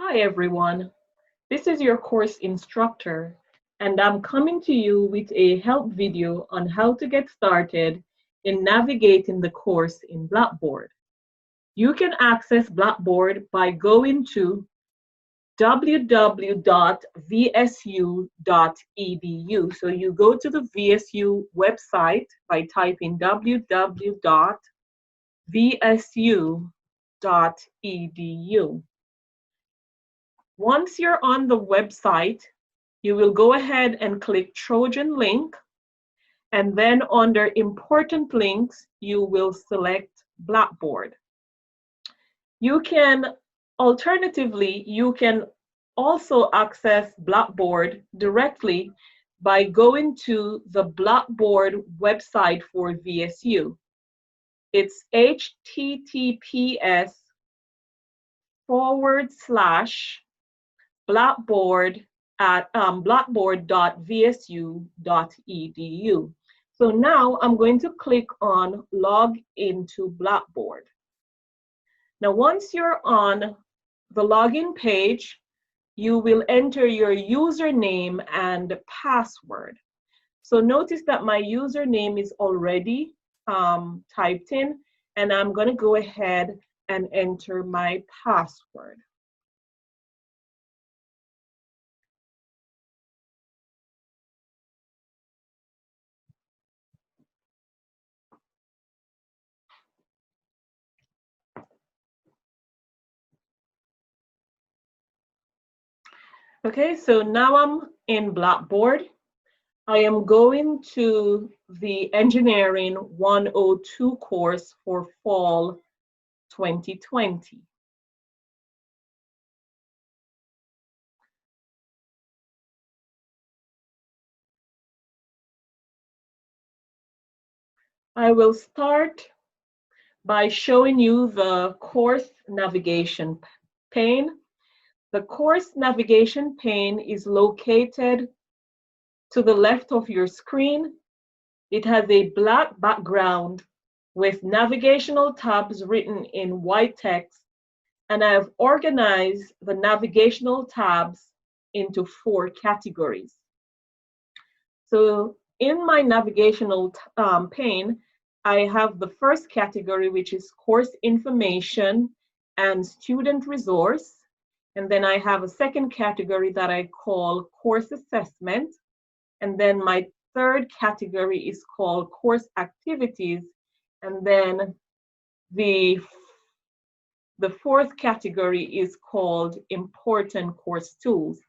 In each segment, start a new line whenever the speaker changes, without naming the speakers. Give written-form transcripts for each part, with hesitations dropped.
Hi everyone, this is your course instructor and I'm coming to you with a help video on how to get started in navigating the course in Blackboard. You can access Blackboard by going to www.vsu.edu. So you go to the VSU website by typing www.vsu.edu. Once you're on the website, you will go ahead and click Trojan link, and then under important links, you will select Blackboard. Alternatively, you can also access Blackboard directly by going to the Blackboard website for VSU. It's https://blackboard at blackboard.vsu.edu. So now I'm going to click on log into Blackboard. Now once you're on the login page, you will enter your username and password. So notice that my username is already typed in, and I'm going to go ahead and enter my password. Okay, so now I'm in Blackboard. I am going to the Engineering 102 course for fall 2020. I will start by showing you the course navigation pane. The course navigation pane is located to the left of your screen. It has a black background with navigational tabs written in white text, and I have organized the navigational tabs into 4 categories. So in my navigational pane, I have the first category, which is course information and student resource. And then I have a second category that I call course assessment. And then my third category is called course activities. And then the fourth category is called important course tools.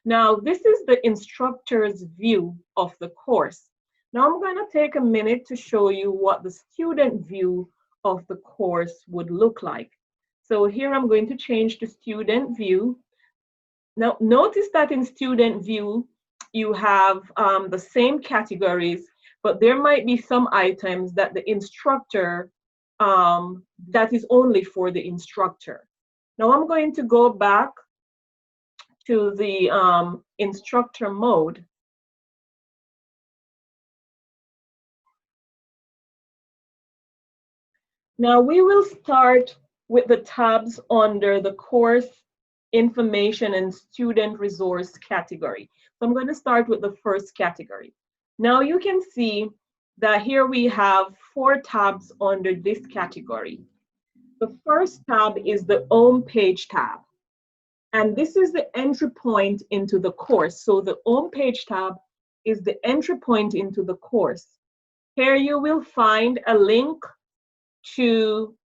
Now, this is the instructor's view of the course. Now, I'm going to take a minute to show you what the student view of the course would look like. So here I'm going to change to student view. Now, notice that in student view, you have the same categories, but there might be some items that the instructor, that is only for the instructor. Now I'm going to go back to the instructor mode. Now we will start with the tabs under the course information and student resource category. So I'm going to start with the first category. Now you can see that here we have 4 tabs under this category. The first tab is the home page tab. And this is the entry point into the course. So the home page tab is the entry point into the course. Here you will find a link to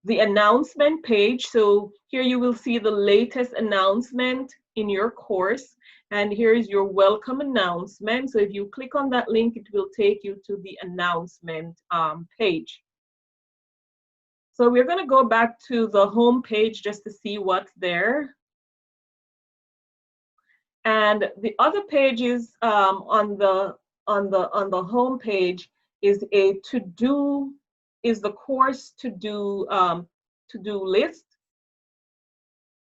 the announcement page. So here you will see the latest announcement in your course. And here is your welcome announcement. So if you click on that link, it will take you to the announcement page. So we're going to go back to the home page just to see what's there. And the other pages on the home page is a to-do, is the course to-do list,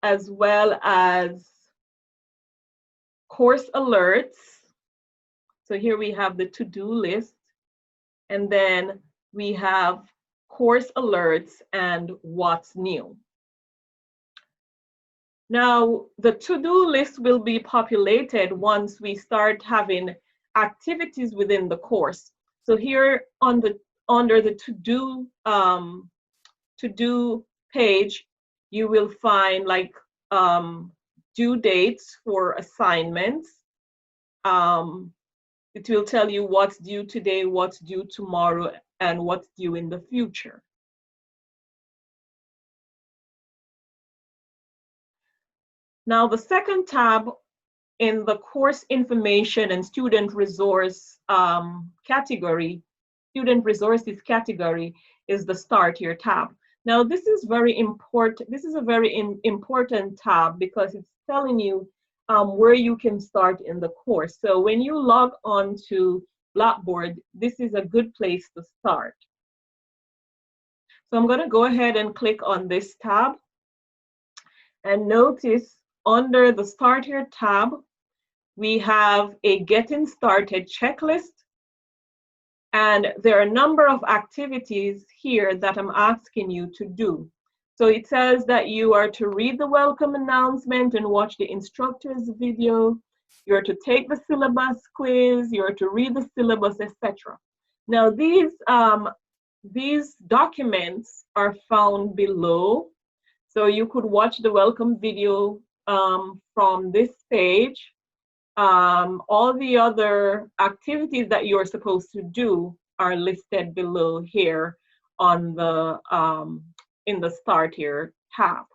as well as course alerts. So here we have the to-do list, and then we have course alerts and what's new. Now, the to-do list will be populated once we start having activities within the course. So here on under the to-do page, you will find like due dates for assignments. It will tell you what's due today, what's due tomorrow, and what's due in the future. Now, the second tab in the course information and student resource category, student resources category, is the Start Here tab. Now, this is very important. This is a very important tab because it's telling you where you can start in the course. So when you log on to Blackboard, this is a good place to start. So I'm going to go ahead and click on this tab, and notice under the Start Here tab, we have a Getting Started checklist, and there are a number of activities here that I'm asking you to do. So it says that you are to read the welcome announcement and watch the instructor's video. You're to take the syllabus quiz. You're to read the syllabus, etc. Now these documents are found below. So you could watch the welcome video from this page. All the other activities that you're supposed to do are listed below here on the in the Start Here tab.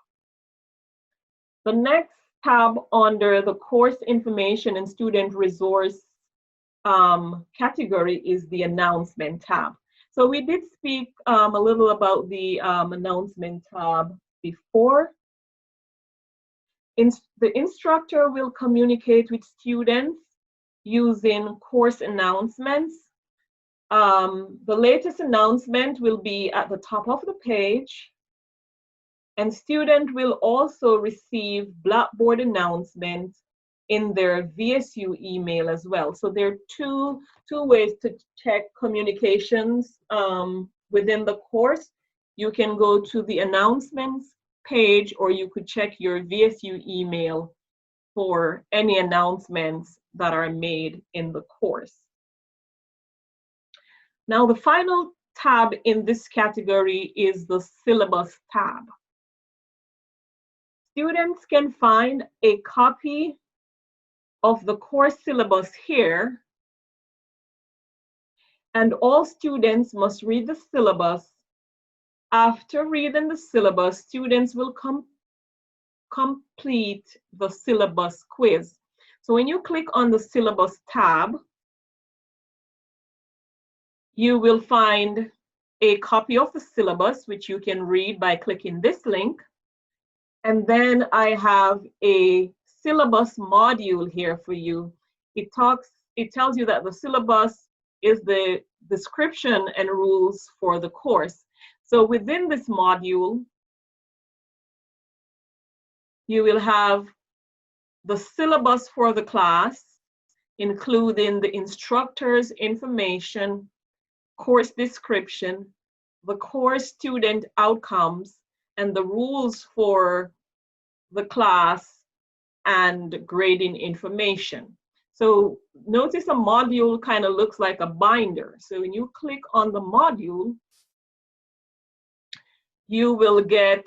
The next tab under the course information and student resource category is the announcement tab. So we did speak a little about the announcement tab before. The instructor will communicate with students using course announcements. The latest announcement will be at the top of the page, and student will also receive Blackboard announcements in their VSU email as well. So there are two ways to check communications within the course. You can go to the announcements page, or you could check your VSU email for any announcements that are made in the course. Now, the final tab in this category is the syllabus tab. Students can find a copy of the course syllabus here, and all students must read the syllabus. After reading the syllabus, students will complete the syllabus quiz. So when you click on the syllabus tab, you will find a copy of the syllabus, which you can read by clicking this link. And then I have a syllabus module here for you. It tells you that the syllabus is the description and rules for the course. So within this module, you will have the syllabus for the class, including the instructor's information, course description, the course student outcomes, and the rules for the class and grading information. So notice a module kind of looks like a binder. So when you click on the module, you will get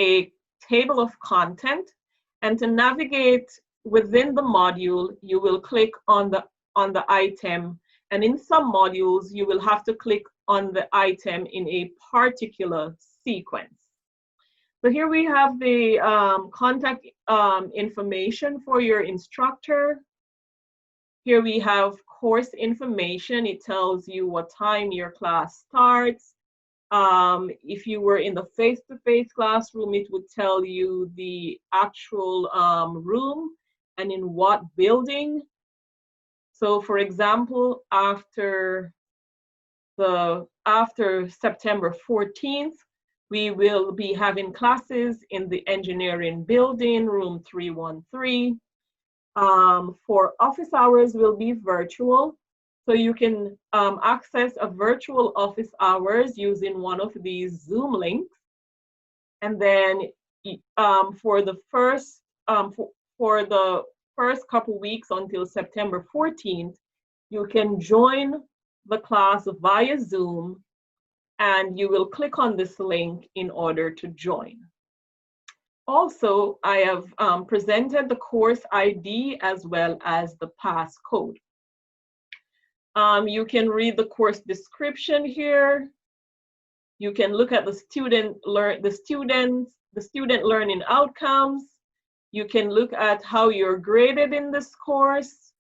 a table of content, and to navigate within the module, you will click on the item, and in some modules, you will have to click on the item in a particular sequence. So here we have the contact information for your instructor. Here we have course information. It tells you what time your class starts. If you were in the face-to-face classroom, it would tell you the actual room and in what building. So for example, after September 14th, we will be having classes in the engineering building, room 313. For office hours will be virtual. So you can access a virtual office hours using one of these Zoom links. And then for the first for the first couple weeks until September 14th, you can join the class via Zoom, and you will click on this link in order to join. Also, I have presented the course ID as well as the passcode. You can read the course description here. You can look at the student learning outcomes. You can look at how you're graded in this course.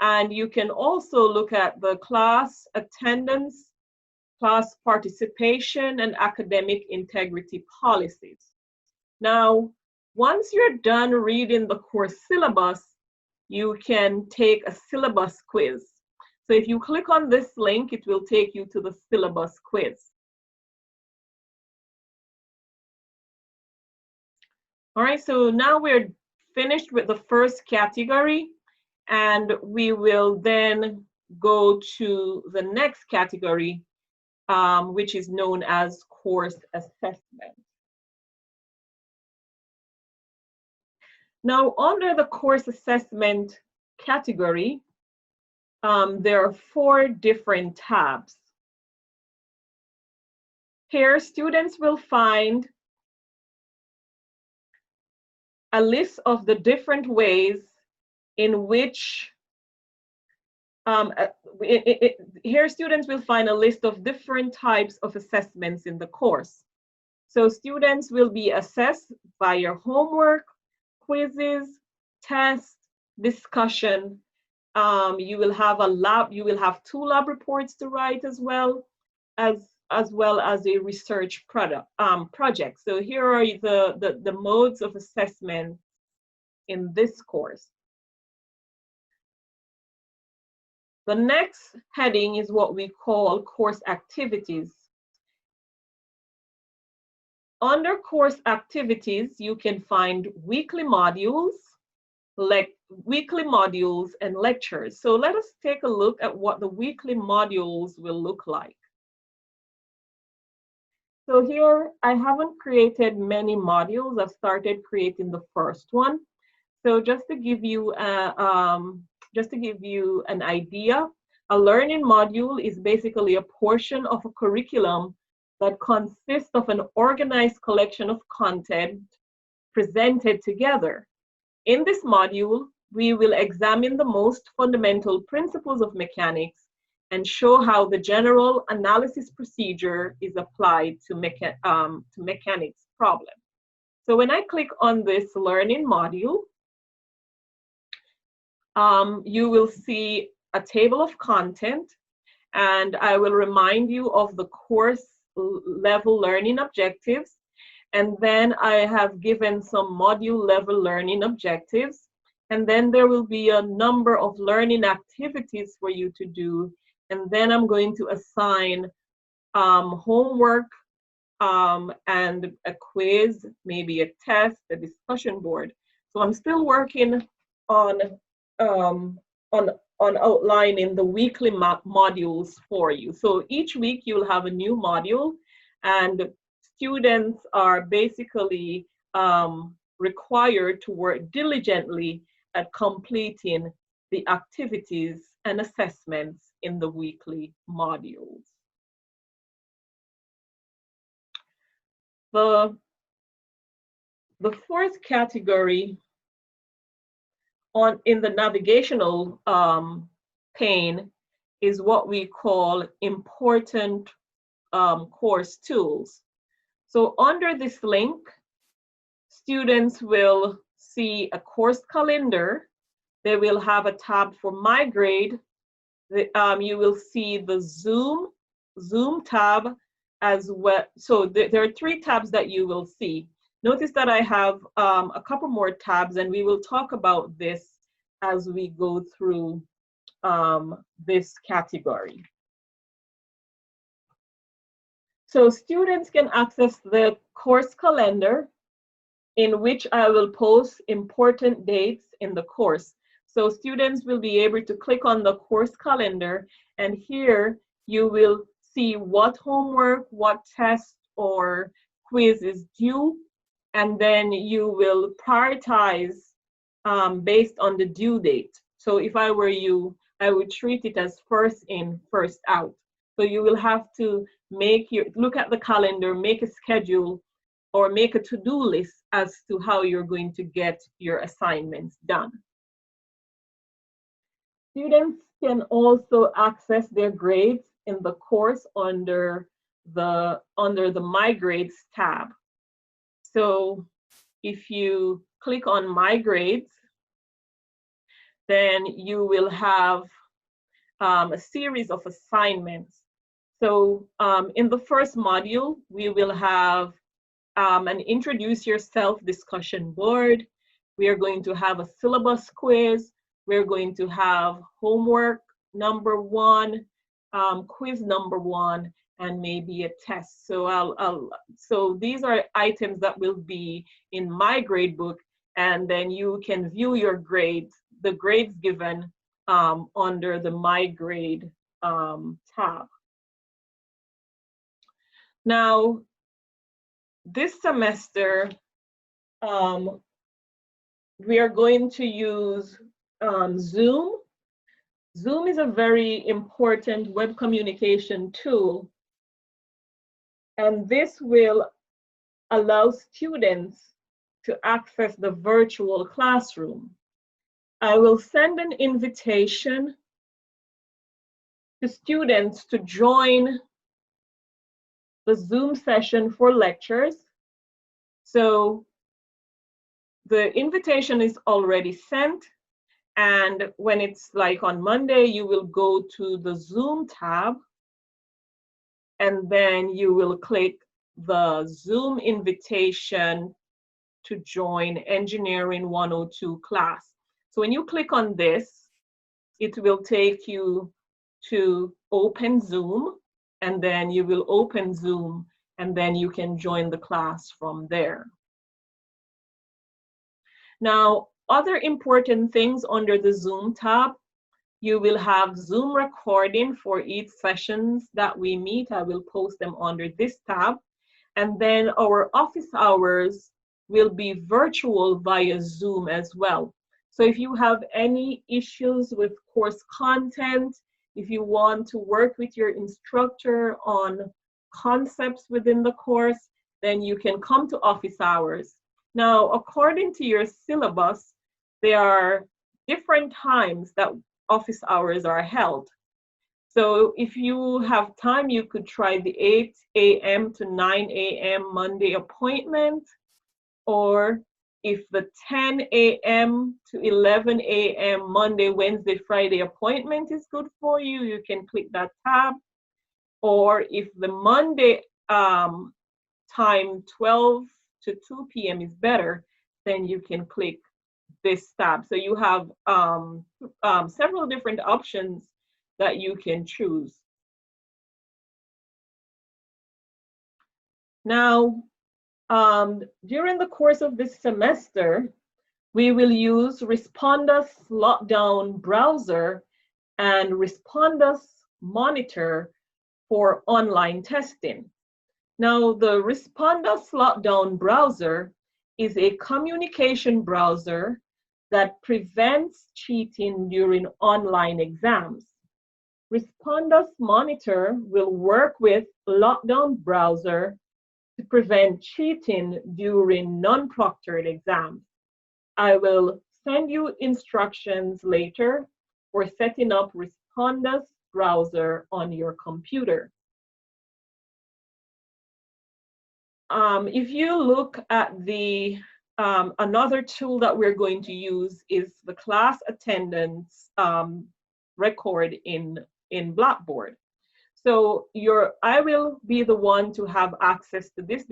And you can also look at the class attendance, class participation, and academic integrity policies. Now, once you're done reading the course syllabus, you can take a syllabus quiz. So if you click on this link, it will take you to the syllabus quiz. All right, so now we're finished with the first category, and we will then go to the next category, which is known as course assessment. Now, under the course assessment category, there are 4 different tabs. Here, students will find a list of the different ways in which, here students will find a list of different types of assessments in the course. So students will be assessed via homework, quizzes, tests, discussion. You will have a lab, you will have 2 lab reports to write as well as a research project. So here are the modes of assessment in this course. The next heading is what we call course activities. Under course activities, you can find weekly modules and lectures. So let us take a look at what the weekly modules will look like. So here, I haven't created many modules. I've started creating the first one. So just to give you an idea, a learning module is basically a portion of a curriculum that consists of an organized collection of content presented together. In this module, we will examine the most fundamental principles of mechanics and show how the general analysis procedure is applied to mechanics problem. So when I click on this learning module, you will see a table of content, and I will remind you of the course level learning objectives. And then I have given some module level learning objectives. And then there will be a number of learning activities for you to do. And then I'm going to assign homework and a quiz, maybe a test, a discussion board. So I'm still working on outlining the weekly modules for you. So each week you'll have a new module, and students are basically required to work diligently at completing the activities and assessments in the weekly modules. The fourth category in the navigational pane is what we call important course tools. So under this link, students will see a course calendar. They will have a tab for My Grade. You will see the Zoom tab as well. So there are 3 tabs that you will see. Notice that I have a couple more tabs, and we will talk about this as we go through this category. So students can access the course calendar, in which I will post important dates in the course. So students will be able to click on the course calendar, and here you will see what homework, what test or quiz is due and then you will prioritize based on the due date. So if I were you, I would treat it as first in, first out. So you will have to look at the calendar, make a schedule, or make a to-do list as to how you're going to get your assignments done. Students can also access their grades in the course under the My Grades tab. So if you click on My Grades, then you will have a series of assignments. So in the first module, we will have an Introduce Yourself discussion board. We are going to have a syllabus quiz. We're going to have homework number 1, quiz number 1, and maybe a test. So these are items that will be in my gradebook, and then you can view your grades, the grades given under the My Grade tab. Now, this semester, we are going to use Zoom. Zoom is a very important web communication tool, and this will allow students to access the virtual classroom. I will send an invitation to students to join the Zoom session for lectures. So the invitation is already sent, and when it's like on Monday, you will go to the Zoom tab, and then you will click the Zoom invitation to join Engineering 102 class. So when you click on this, it will take you to open Zoom, and then you will open Zoom, and then you can join the class from there. Now, other important things under the Zoom tab, you will have Zoom recording for each sessions that we meet. I will post them under this tab. And then our office hours will be virtual via Zoom as well. So if you have any issues with course content, if you want to work with your instructor on concepts within the course, then you can come to office hours. Now, according to your syllabus, there are different times that office hours are held. So if you have time, you could try the 8 a.m. to 9 a.m. Monday appointment, or if the 10 a.m. to 11 a.m. Monday, Wednesday, Friday appointment is good for you, you can click that tab. Or if the Monday time 12 to 2 p.m. is better, then you can click this tab. So you have several different options that you can choose. Now, during the course of this semester, we will use Respondus Lockdown Browser and Respondus Monitor for online testing. Now, the Respondus Lockdown Browser is a communication browser that prevents cheating during online exams. Respondus Monitor will work with Lockdown Browser to prevent cheating during non-proctored exams. I will send you instructions later for setting up Respondus Browser on your computer. If you look at the another tool that we're going to use is the class attendance record in Blackboard. So I will be the one to have access to this.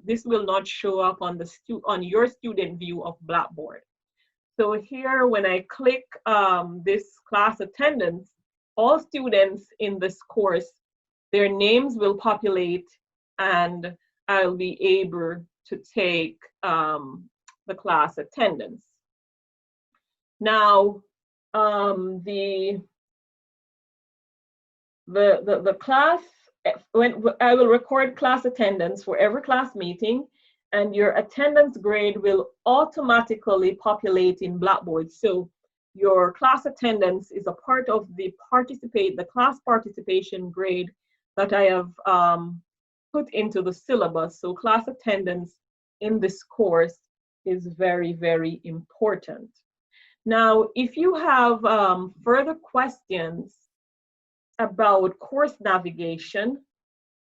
This will not show up on your student view of Blackboard. So here, when I click this class attendance, all students in this course, their names will populate, and I'll be able to take the class attendance. Now, the class, when I will record class attendance for every class meeting, and your attendance grade will automatically populate in Blackboard. So your class attendance is a part of the class participation grade that I have put into the syllabus. So class attendance in this course is very, very important. Now, if you have further questions about course navigation,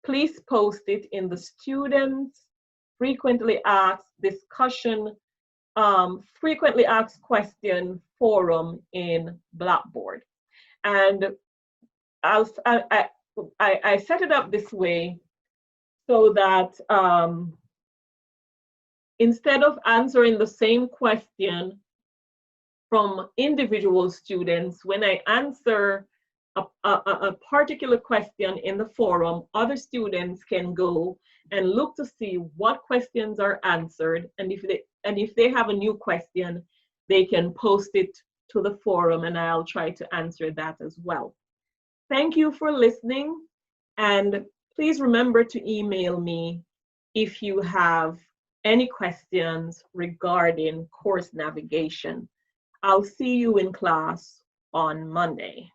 please post it in the students frequently asked discussion, frequently asked question forum in Blackboard. And I set it up this way so that instead of answering the same question from individual students, when I answer a particular question in the forum, other students can go and look to see what questions are answered, and if they have a new question, they can post it to the forum, and I'll try to answer that as well. Thank you for listening, and please remember to email me if you have any questions regarding course navigation. I'll see you in class on Monday.